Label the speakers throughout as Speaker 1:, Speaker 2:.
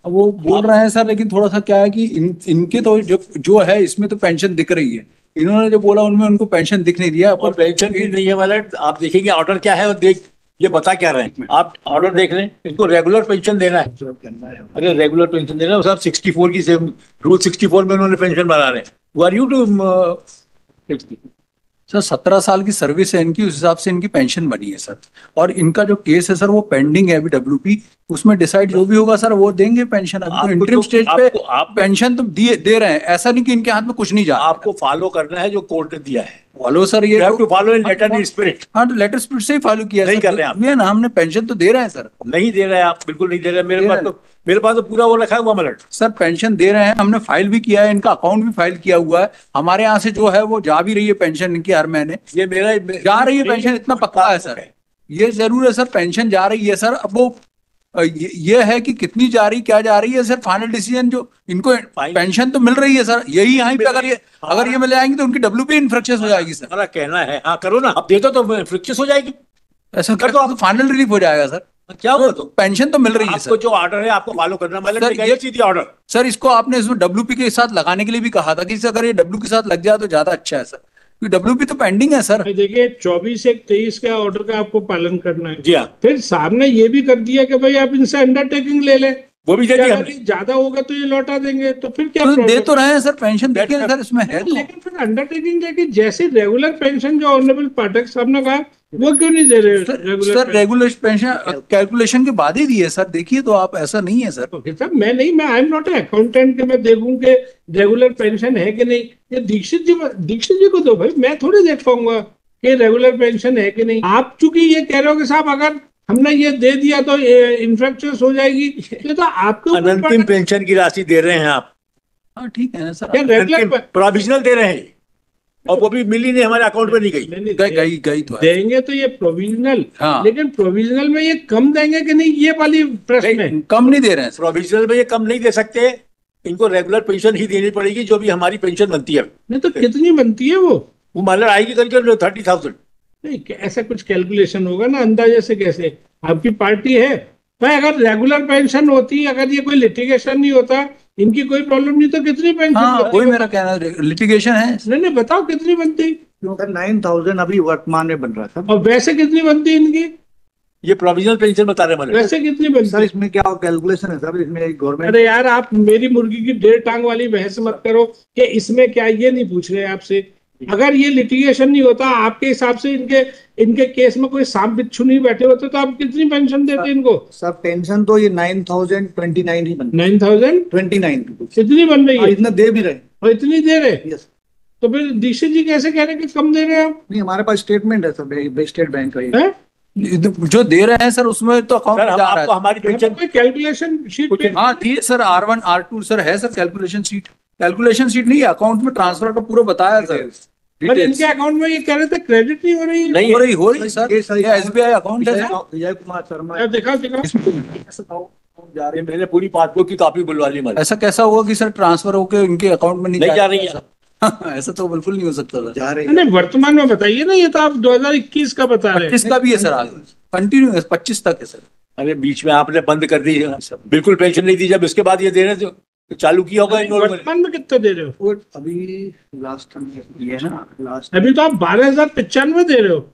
Speaker 1: अब वो बोल रहे हैं सर, लेकिन थोड़ा सा क्या है कि इनके तो जो है इसमें तो पेंशन दिख रही है, इन्होंने जो बोला उनमें उनको पेंशन दिख नहीं दिया।
Speaker 2: और पेंशन भी नहीं है वाला, आप देखेंगे ऑर्डर क्या है और देख ये बता क्या रहे हैं, आप ऑर्डर देख लें। इनको रेगुलर पेंशन देना है, अगर रेगुलर पेंशन देना है, सब 64 की सेम रूल 64 में उन्होंने पेंशन बना रहे हैं। आर यू टू
Speaker 1: सर 17 साल की सर्विस है इनकी, उस हिसाब से इनकी पेंशन बनी है सर। और इनका जो केस है सर वो पेंडिंग है अभी WP, उसमें डिसाइड जो भी होगा सर वो देंगे पेंशन। अभी तो इंटरिम स्टेज पे आप पेंशन तो दे रहे हैं, ऐसा नहीं कि इनके हाथ में कुछ नहीं जा रहा।
Speaker 2: आपको फॉलो करना है जो कोर्ट ने दिया है,
Speaker 1: फॉलो सर, ये
Speaker 2: follow in letter in spirit.
Speaker 1: हाँ, तो लेटर स्पिरिट से ही फॉलो किया
Speaker 2: नहीं कर रहे हैं आप,
Speaker 1: ना, हमने पेंशन तो दे रहे हैं सर।
Speaker 2: नहीं दे रहे हैं आप, बिल्कुल नहीं दे रहे। मेरे पास तो पूरा वो रखा हुआ मलट
Speaker 1: सर, पेंशन दे रहे हैं, हमने फाइल भी किया है, इनका अकाउंट भी फाइल किया हुआ है। हमारे यहाँ से जो है वो जा भी रही है पेंशन इनकी हर महीने,
Speaker 2: ये मेरा
Speaker 1: जा रही है पेंशन, इतना पक्का है सर। ये जरूर है सर, पेंशन जा रही है सर। अब वो ये है कि कितनी जा रही क्या जा रही है सर, फाइनल डिसीजन जो इनको पेंशन तो मिल रही है सर, यही यहाँ पे अगर ये मिल जाएंगी तो उनकी WP इन्फ्रक्चस हो जाएगी सर।
Speaker 2: हमारा कहना है हाँ करो ना, अब दे दो तो इन्फ्रक्शस हो जाएगी,
Speaker 1: ऐसा कर तो फाइनल रिलीफ हो जाएगा सर।
Speaker 2: क्या हुआ तो
Speaker 1: पेंशन तो मिल रही है
Speaker 2: आपको, जो ऑर्डर है आपको फॉलो करना। मतलब ये सीधी ऑर्डर
Speaker 1: सर, इसको आपने इसमें WP के साथ लगाने के लिए भी कहा था कि अगर ये W के साथ लग जाए तो ज्यादा अच्छा है सर, क्योंकि WP तो पेंडिंग है सर।
Speaker 3: देखिए 24/1/23 का ऑर्डर का आपको पालन करना है।
Speaker 2: जी हाँ।
Speaker 3: फिर सामने ये भी कर दिया कि भाई आप इनसे अंडरटेकिंग ले लें,
Speaker 2: वो भी दे दिया,
Speaker 3: ज्यादा होगा तो ये लौटा देंगे, तो फिर क्या
Speaker 1: तो दे तो रहे हैं सर पेंशन, देखिए सर इसमें है तो।
Speaker 3: लेकिन फिर अंडरटेकिंग है कि जैसे रेगुलर पेंशन जो ऑनरेबल पाठक साहब ने कहा वो क्यों नहीं दे रहे
Speaker 1: सर? रेगुलर पेंशन कैलकुलेशन के बाद ही दी है सर, देखिए तो आप, ऐसा नहीं है सर।
Speaker 3: मैं I am not a accountant कि मैं देखूं कि रेगुलर पेंशन है कि नहीं। ये दीक्षित जी को दो भाई, मैं थोड़ी देख पाऊंगा कि रेगुलर पेंशन है कि नहीं। आप चूंकि ये कह रहे हो कि साहब अगर हमने ये दे दिया तो इन्फ्रक्चर्स हो जाएगी, ये तो आपको
Speaker 2: अंतिम पेंशन की राशि दे रहे हैं आप।
Speaker 1: हाँ ठीक है ना सर,
Speaker 3: रेगुलर
Speaker 2: प्रोविजनल दे रहे हैं और वो भी मिली नहीं, हमारे अकाउंट में नहीं गई।
Speaker 1: गई तो
Speaker 3: देंगे तो ये प्रोविजनल।
Speaker 1: हाँ।
Speaker 3: लेकिन प्रोविजनल में ये कम देंगे कि नहीं, ये वाली प्रश्न है।
Speaker 1: कम नहीं दे रहे हैं
Speaker 2: प्रोविजनल में ये कम नहीं दे सकते, इनको रेगुलर पेंशन ही देनी पड़ेगी जो भी हमारी पेंशन बनती है।
Speaker 3: नहीं तो कितनी बनती है वो
Speaker 2: मान लो आएगी करीब 30,000।
Speaker 3: नहीं, ऐसा कुछ कैलकुलेशन होगा ना अंदाजे से, कैसे आपकी पार्टी है भाई। अगर रेगुलर पेंशन होती, अगर ये कोई लिटिगेशन नहीं होता, इनकी कोई प्रॉब्लम नहीं, तो कितनी पेंशन?
Speaker 1: हाँ, वही मेरा कहना है, लिटिगेशन है।
Speaker 3: नहीं बताओ कितनी बनती?
Speaker 4: 9,000 अभी वर्तमान में बन रहा था।
Speaker 3: और वैसे कितनी बनती इनकी?
Speaker 2: ये प्रोविजनल पेंशन बता रहे हैं।
Speaker 3: वैसे कितनी बनती
Speaker 4: सर? इसमें क्या कैलकुलेशन है सर, इसमें गवर्नमेंट।
Speaker 3: अरे यार, आप मेरी मुर्गी की 1.5 टांग वाली बहस मत करो कि इसमें क्या, ये नहीं पूछ रहे आपसे। अगर ये लिटिगेशन नहीं होता, आपके हिसाब से इनके केस में कोई सांप बिच्छू नहीं बैठे होते, तो आप कितनी पेंशन देते इनको?
Speaker 4: सर पेंशन तो ये 9,029 ही बन
Speaker 3: 9,029
Speaker 4: कितनी
Speaker 3: इतनी बन रही है?
Speaker 4: इतना दे भी रहे
Speaker 3: और इतनी दे रहे?
Speaker 4: यस।
Speaker 3: तो फिर दीक्षित जी कैसे कह रहे हैं कि कम दे रहे हैं आप?
Speaker 4: नहीं, हमारे पास स्टेटमेंट है सर, स्टेट बैंक का
Speaker 3: है?
Speaker 1: जो दे रहे हैं सर उसमें तो अकाउंट जा रहा है।
Speaker 2: हमारी पेंशन
Speaker 3: कैलकुलेशन शीट
Speaker 1: हाँ दी सर, R1 R2 सर है सर, कैलकुलेशन शीट नहीं है, अकाउंट में ट्रांसफर का पूरा बताया सर।
Speaker 3: इनके अकाउंट में ये कह रहे थे क्रेडिट नहीं हो रही।
Speaker 1: नहीं हो रही सर, ये SBI अकाउंट है।
Speaker 4: विजय कुमार शर्मा
Speaker 3: दिखाओ
Speaker 2: मैंने पूरी पासबुक की कॉपी बुलवा ली।
Speaker 1: ऐसा कैसा होगा कि सर ट्रांसफर होकर इनके अकाउंट में नहीं
Speaker 2: जा रही है?
Speaker 1: ऐसा तो बिल्कुल नहीं हो सकता सर।
Speaker 4: जा रही
Speaker 3: है। नहीं, वर्तमान में बताइए ना, ये तो आप 2021 का बता रहे हैं।
Speaker 1: 25 का भी है सर, आगे कंटिन्यू 25 तक है सर।
Speaker 2: अरे बीच में आपने बंद कर दी, बिल्कुल पेंशन नहीं दी, जब इसके बाद ये दे रहे थे चालू किया होगा।
Speaker 3: वर्तमान में कितने दे रहे हो?
Speaker 4: अभी लास्ट ये है ना, लास्ट
Speaker 3: अभी तो आप 12,095 दे रहे हो।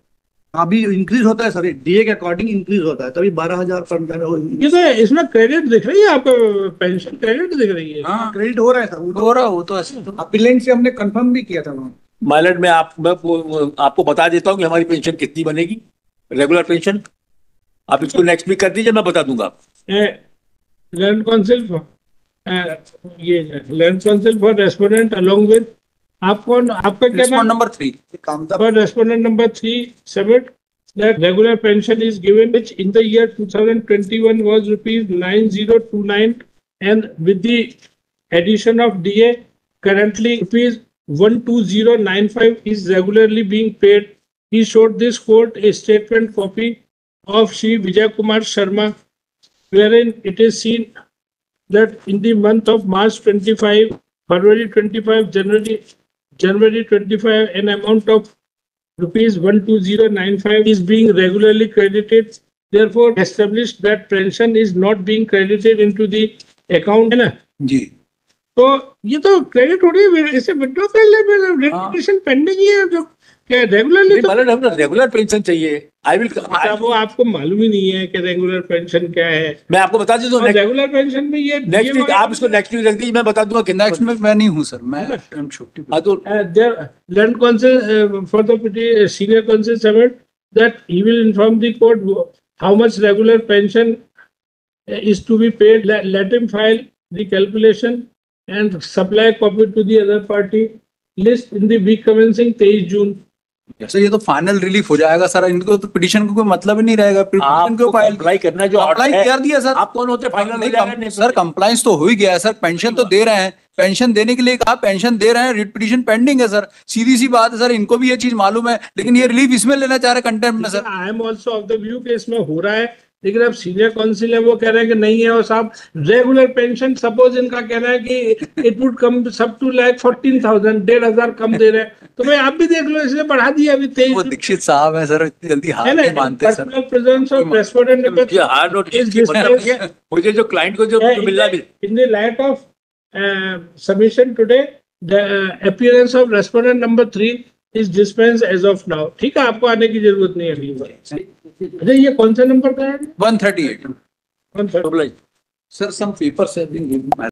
Speaker 4: अभी इंक्रीज होता है सर, DA के अकॉर्डिंग इंक्रीज होता है, तभी 12,000 पर महीने।
Speaker 3: ये तो इसमें क्रेडिट दिख रही है आपको, पेंशन क्रेडिट दिख रही है।
Speaker 4: हाँ, क्रेडिट हो रहा है सर,
Speaker 1: हो रहा है वो तो ऐसे तो।
Speaker 4: अपीलेंट से हमने कंफर्म भी किया था वहाँ।
Speaker 2: माइलट में मैं आपको बता देता हूँ कि हमारी पेंशन कितनी बनेगी, रेगुलर पेंशन। आप इसको नेक्स्ट वीक कर दीजिए, मैं बता दूंगा।
Speaker 3: Land council for respondent along with आपका क्या
Speaker 1: number 3
Speaker 3: for respondent number 3 submit that regular pension is given, which in the year 2021 was rupees 9029, and with the addition of DA currently rupees 12095 is regularly being paid. He showed this court a statement copy of Shri Vijay Kumar Sharma, wherein it is seen that in the month of March 25, February 25, January 25, an amount of rupees 12095 is being regularly credited. Therefore, established that pension is not being credited into the account है ना,
Speaker 1: जी
Speaker 3: तो ये तो credit हो रही है, इसे withdraw कर ले, रेजिग्नेशन पेंडिंग ही है जो क्या रेगुलरली। तो
Speaker 2: मतलब हमको रेगुलर पेंशन चाहिए। आई विल,
Speaker 3: वो आपको मालूम ही नहीं है कि रेगुलर पेंशन क्या है।
Speaker 2: मैं आपको बता दूं
Speaker 3: रेगुलर पेंशन में ये
Speaker 2: नेक्स्ट वीक आप इसको नेक्स्ट वीक रख दीजिए, मैं बता दूंगा कितना।
Speaker 1: नेक्स्ट में मैं नहीं हूँ सर, मैं छुट्टी पे।
Speaker 2: हाँ तो
Speaker 3: land council for the senior council submit that he will inform the court how much regular pension is to be paid. Let him file the calculation and supply a copy to the other party. List in the week commencing 23 June.
Speaker 1: Sir ये तो final relief हो जाएगा sir, इनको तो petition को कोई मतलब ही नहीं रहेगा। पिटीशन को फाइल
Speaker 2: अप्लाई करना जो
Speaker 1: अप्लाई कर दिया सर।
Speaker 2: आप कौन होते फाइनल हो जाएगा?
Speaker 1: सर कंप्लायंस तो हो ही गया है सर, पेंशन तो दे रहे हैं, पेंशन देने के लिए कहा, पेंशन दे रहे हैं, रिट पिटीशन पेंडिंग है सर। सीधी सी बात है सर, इनको भी ये चीज मालूम है, लेकिन ये रिलीफ इसमें लेना चाह रहे हैं कंटेम्प्ट में sir.
Speaker 3: I am also of the view कि इसमें हो रहा है, लेकिन अब सीनियर काउंसिल है वो कह रहे हैं कि नहीं है। और साहब रेगुलर पेंशन सपोज इनका कहना है कि इट वुड कम सब टू लाइक 14,000, 1,500 कम दे रहे हैं, तो भाई आप भी देख लो, इसलिए बढ़ा दिया अभी 23।
Speaker 1: वो दीक्षित साहब है सर, इतनी जल्दी हार नहीं मानते सर।
Speaker 3: प्रेजेंस ऑफ रेस्पोंडेंट
Speaker 2: मुझे जो क्लाइंट को जो मिल रहा है
Speaker 3: in the light of submission today, the appearance of respondent number 3 is dispensed as of now। ठीक है, आपको आने की जरूरत नहीं है अभी। अच्छा ये कौन सा नंबर का है?
Speaker 1: 138
Speaker 3: 138।
Speaker 1: Sir, some papers have been given.